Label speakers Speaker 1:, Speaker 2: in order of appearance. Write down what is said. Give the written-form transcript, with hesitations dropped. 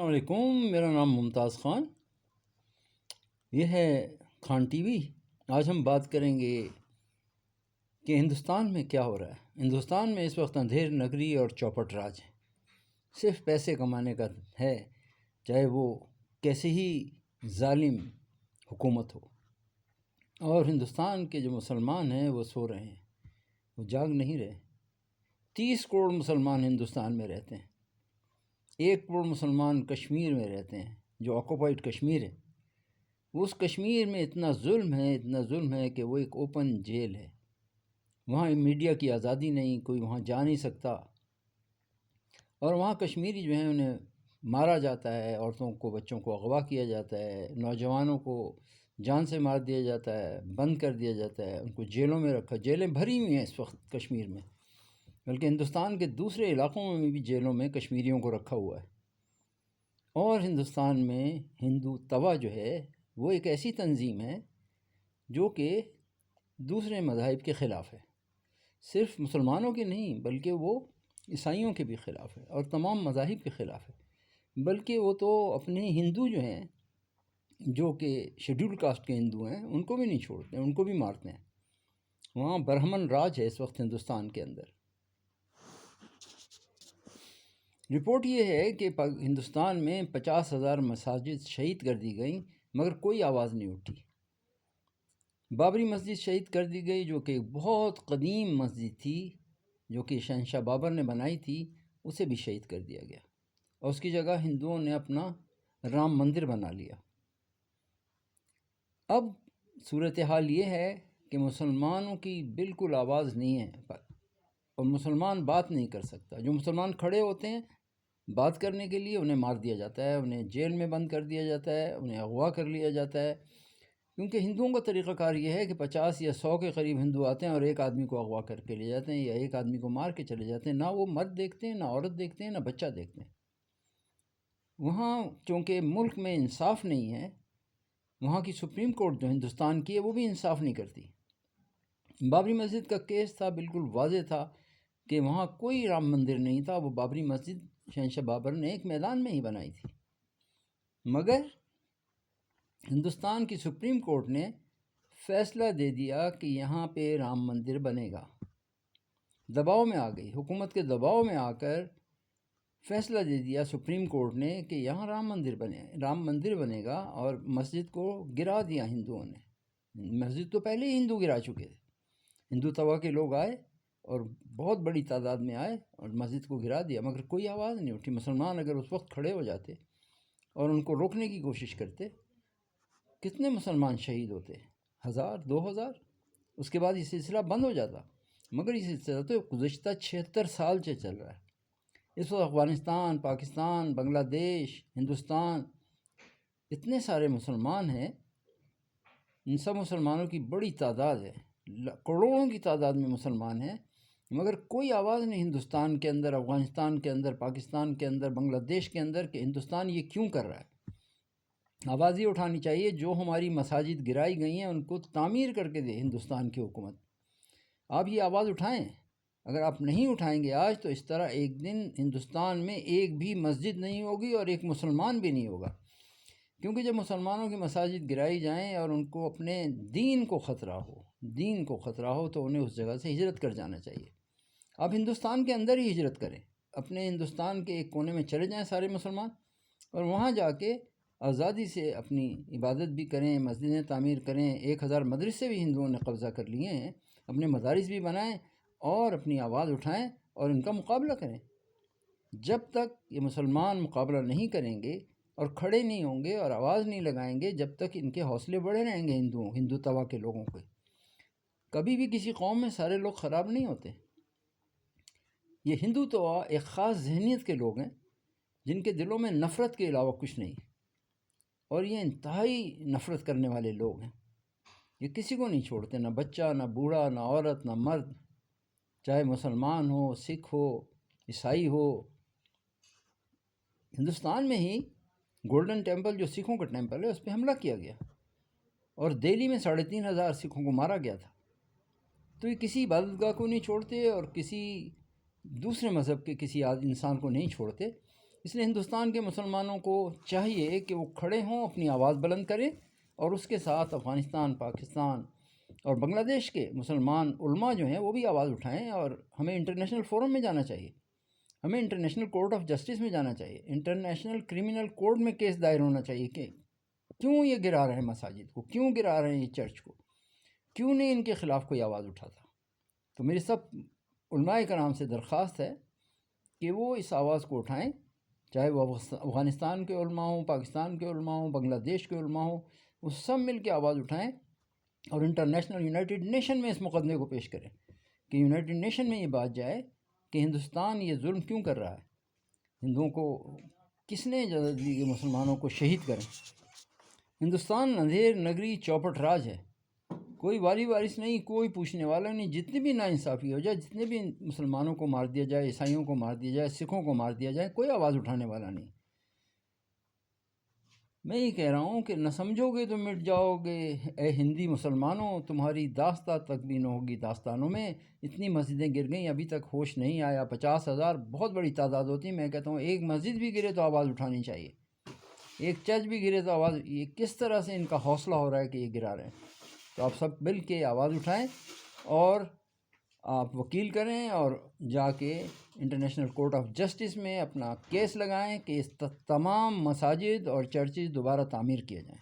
Speaker 1: علیکم، میرا نام ممتاز خان، یہ ہے خان ٹی وی۔ آج ہم بات کریں گے کہ ہندوستان میں کیا ہو رہا ہے۔ ہندوستان میں اس وقت اندھیر نگری اور چوپٹ راج ہے، صرف پیسے کمانے کا ہے، چاہے وہ کیسے ہی ظالم حکومت ہو۔ اور ہندوستان کے جو مسلمان ہیں وہ سو رہے ہیں، وہ جاگ نہیں رہے۔ 30 کروڑ مسلمان ہندوستان میں رہتے ہیں، 1 کروڑ مسلمان کشمیر میں رہتے ہیں جو آکوپائڈ کشمیر ہے۔ اس کشمیر میں اتنا ظلم ہے کہ وہ ایک اوپن جیل ہے، وہاں میڈیا کی آزادی نہیں، کوئی وہاں جا نہیں سکتا، اور وہاں کشمیری جو ہیں انہیں مارا جاتا ہے، عورتوں کو بچوں کو اغوا کیا جاتا ہے، نوجوانوں کو جان سے مار دیا جاتا ہے، بند کر دیا جاتا ہے، ان کو جیلوں میں رکھا، جیلیں بھری ہوئی ہیں اس وقت کشمیر میں، بلکہ ہندوستان کے دوسرے علاقوں میں بھی جیلوں میں کشمیریوں کو رکھا ہوا ہے۔ اور ہندوستان میں ہندو توا جو ہے وہ ایک ایسی تنظیم ہے جو کہ دوسرے مذاہب کے خلاف ہے، صرف مسلمانوں کے نہیں بلکہ وہ عیسائیوں کے بھی خلاف ہے اور تمام مذاہب کے خلاف ہے، بلکہ وہ تو اپنے ہندو جو ہیں جو کہ شیڈول کاسٹ کے ہندو ہیں ان کو بھی نہیں چھوڑتے، ان کو بھی مارتے ہیں۔ وہاں برہمن راج ہے اس وقت ہندوستان کے اندر۔ رپورٹ یہ ہے کہ ہندوستان میں 50,000 مساجد شہید کر دی گئیں مگر کوئی آواز نہیں اٹھی۔ بابری مسجد شہید کر دی گئی جو کہ بہت قدیم مسجد تھی، جو کہ شہنشاہ بابر نے بنائی تھی، اسے بھی شہید کر دیا گیا، اور اس کی جگہ ہندوؤں نے اپنا رام مندر بنا لیا۔ اب صورتحال یہ ہے کہ مسلمانوں کی بالکل آواز نہیں ہے، اور مسلمان بات نہیں کر سکتا۔ جو مسلمان کھڑے ہوتے ہیں بات کرنے کے لیے انہیں مار دیا جاتا ہے، انہیں جیل میں بند کر دیا جاتا ہے، انہیں اغوا کر لیا جاتا ہے، کیونکہ ہندوؤں کا طریقہ کار یہ ہے کہ 50 یا 100 کے قریب ہندو آتے ہیں اور ایک آدمی کو اغوا کر کے لے جاتے ہیں یا ایک آدمی کو مار کے چلے جاتے ہیں، نہ وہ مرد دیکھتے ہیں، نہ عورت دیکھتے ہیں، نہ بچہ دیکھتے ہیں۔ وہاں چونکہ ملک میں انصاف نہیں ہے، وہاں کی سپریم کورٹ جو ہندوستان کی ہے وہ بھی انصاف نہیں کرتی۔ بابری مسجد کا کیس تھا، بالکل واضح تھا کہ وہاں کوئی رام مندر نہیں تھا، وہ بابری مسجد شہنشاہ بابر نے ایک میدان میں ہی بنائی تھی، مگر ہندوستان کی سپریم کورٹ نے فیصلہ دے دیا کہ یہاں پہ رام مندر بنے گا۔ دباؤ میں آ گئی، حکومت کے دباؤ میں آ کر فیصلہ دے دیا سپریم کورٹ نے کہ یہاں رام مندر بنے گا، اور مسجد کو گرا دیا ہندوؤں نے۔ مسجد تو پہلے ہی ہندو گرا چکے تھے، ہندو توا کے لوگ آئے اور بہت بڑی تعداد میں آئے اور مسجد کو گرا دیا، مگر کوئی آواز نہیں اٹھی۔ مسلمان اگر اس وقت کھڑے ہو جاتے اور ان کو روکنے کی کوشش کرتے، کتنے مسلمان شہید ہوتے؟ 1000 2000، اس کے بعد یہ سلسلہ بند ہو جاتا، مگر یہ سلسلہ تو گزشتہ 76 سال سے چل رہا ہے۔ اس وقت افغانستان، پاکستان، بنگلہ دیش، ہندوستان، اتنے سارے مسلمان ہیں، ان سب مسلمانوں کی بڑی تعداد ہے، کروڑوں کی تعداد میں مسلمان ہیں، مگر کوئی آواز نہیں ہندوستان کے اندر، افغانستان کے اندر، پاکستان کے اندر، بنگلہ دیش کے اندر کہ ہندوستان یہ کیوں کر رہا ہے۔ آواز یہ اٹھانی چاہیے، جو ہماری مساجد گرائی گئی ہیں ان کو تعمیر کر کے دے ہندوستان کی حکومت۔ آپ یہ آواز اٹھائیں، اگر آپ نہیں اٹھائیں گے آج تو اس طرح ایک دن ہندوستان میں ایک بھی مسجد نہیں ہوگی اور ایک مسلمان بھی نہیں ہوگا، کیونکہ جب مسلمانوں کی مساجد گرائی جائیں اور ان کو اپنے دین کو خطرہ ہو تو انہیں اس جگہ سے ہجرت کر جانا چاہیے۔ آپ ہندوستان کے اندر ہی ہجرت کریں، اپنے ہندوستان کے ایک کونے میں چلے جائیں سارے مسلمان، اور وہاں جا کے آزادی سے اپنی عبادت بھی کریں، مسجدیں تعمیر کریں۔ 1000 مدرسے بھی ہندوؤں نے قبضہ کر لیے ہیں، اپنے مدارس بھی بنائیں اور اپنی آواز اٹھائیں اور ان کا مقابلہ کریں۔ جب تک یہ مسلمان مقابلہ نہیں کریں گے اور کھڑے نہیں ہوں گے اور آواز نہیں لگائیں گے، جب تک ان کے حوصلے بڑھے رہیں گے ہندو توا کے لوگوں کے۔ کبھی بھی کسی قوم میں سارے لوگ خراب نہیں ہوتے۔ یہ ہندو توا ایک خاص ذہنیت کے لوگ ہیں جن کے دلوں میں نفرت کے علاوہ کچھ نہیں، اور یہ انتہائی نفرت کرنے والے لوگ ہیں۔ یہ کسی کو نہیں چھوڑتے، نہ بچہ، نہ بوڑھا، نہ عورت، نہ مرد، چاہے مسلمان ہو، سکھ ہو، عیسائی ہو۔ ہندوستان میں ہی گولڈن ٹیمپل جو سکھوں کا ٹیمپل ہے اس پہ حملہ کیا گیا، اور دہلی میں 3500 سکھوں کو مارا گیا تھا۔ تو یہ کسی عبادت گاہ کو نہیں چھوڑتے اور کسی دوسرے مذہب کے کسی انسان کو نہیں چھوڑتے، اس لیے ہندوستان کے مسلمانوں کو چاہیے کہ وہ کھڑے ہوں، اپنی آواز بلند کریں، اور اس کے ساتھ افغانستان، پاکستان اور بنگلہ دیش کے مسلمان علماء جو ہیں وہ بھی آواز اٹھائیں، اور ہمیں انٹرنیشنل فورم میں جانا چاہیے، ہمیں انٹرنیشنل کورٹ آف جسٹس میں جانا چاہیے، انٹرنیشنل کرمنل کورٹ میں کیس دائر ہونا چاہیے کہ کیوں یہ گرا رہے ہیں مساجد کو، کیوں گرا رہے ہیں یہ چرچ کو، کیوں نہیں ان کے خلاف کوئی آواز اٹھاتا۔ تو میری سب علماء کرام سے درخواست ہے کہ وہ اس آواز کو اٹھائیں، چاہے وہ افغانستان کے علماء ہوں، پاکستان کے علماء ہوں، بنگلہ دیش کے علماء ہوں، وہ سب مل کے آواز اٹھائیں اور انٹرنیشنل یونائٹڈ نیشن میں اس مقدمے کو پیش کریں کہ یونائٹڈ نیشن میں یہ بات جائے کہ ہندوستان یہ ظلم کیوں کر رہا ہے، ہندوؤں کو کس نے اجازت دی کہ مسلمانوں کو شہید کریں۔ ہندوستان اندھیر نگری چوپٹ راج ہے، کوئی والی وارث نہیں، کوئی پوچھنے والا نہیں، جتنی بھی ناانصافی ہو جائے، جتنے بھی مسلمانوں کو مار دیا جائے، عیسائیوں کو مار دیا جائے، سکھوں کو مار دیا جائے، کوئی آواز اٹھانے والا نہیں۔ میں یہ کہہ رہا ہوں کہ نہ سمجھو گے تو مٹ جاؤ گے، اے ہندی مسلمانوں، تمہاری داستہ تک بھی نہ ہوگی داستانوں میں۔ اتنی مسجدیں گر گئیں، ابھی تک ہوش نہیں آیا۔ 50,000 بہت بڑی تعداد ہوتی ہے، میں کہتا ہوں ایک مسجد بھی گرے تو آواز اٹھانی چاہیے، ایک چرچ بھی گرے تو آواز، یہ کس طرح سے ان کا حوصلہ ہو رہا ہے کہ یہ گرا رہے ہیں۔ تو آپ سب مل کے آواز اٹھائیں اور آپ وکیل کریں اور جا کے انٹرنیشنل کورٹ آف جسٹس میں اپنا کیس لگائیں کہ اس تمام مساجد اور چرچز دوبارہ تعمیر کیے جائیں۔